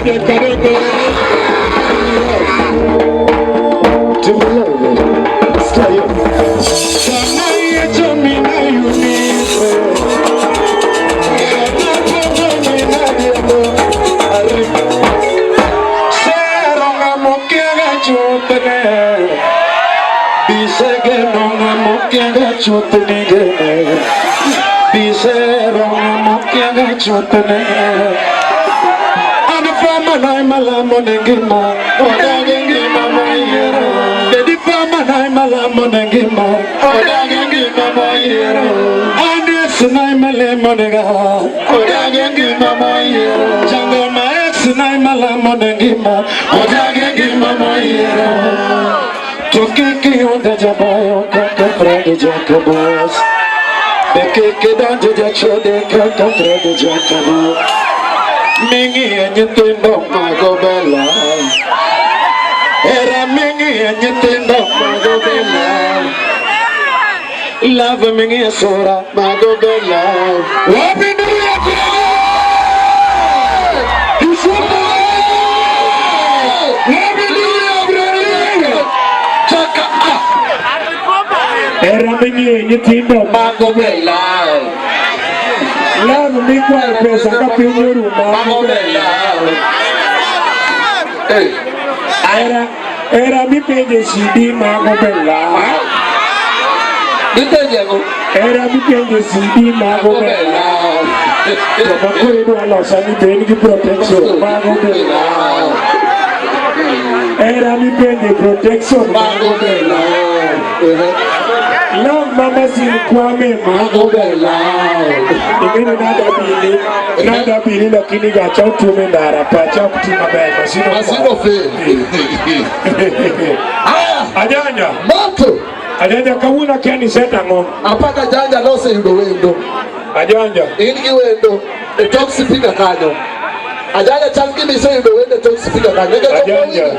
Jakadongo. Do you love it? Stay up. Sana yetu mina yuni. Seronga mokiaga chutne. Bisege nonga mokiaga chutne gene. Biseronga mokiaga chutne. Nai malamo nengima, oda nengima moyero. Dedi fama nai malamo nengima, oda nengima moyero. Andres nai malamo nenga, oda nengima moyero. Jango maes nai malamo nengima, oda nengima moyero. Tokeke onda jabayo kaka Freddy Jakabos. Bekeke danje jachode kaka Freddy Jakabos. Mingi anyetindo magobela. Era mingi anyetindo magobela. Love mingi asura magobela. Wabinuya era mingi anyetindo magobela. Love me quite pesa kapinyoru magobela. Era mi penge CD magobela. Era mi penge CD magobela. Bakuri do alosa mi penge protection magobela. Era mi penge protection magobela. Love mama si kwame magobela. Ingine nada bili lakini gacha utume ndara pacha kutima baya masino fe. Ajanja moto. Ajanja kawuna keni seta ngo. Apaka janja lose yudo wendo. Ajanja ingi wendo etoxipika kanyo. Ajanja changi mise yudo wendo etoxipika kanyo. Ajanja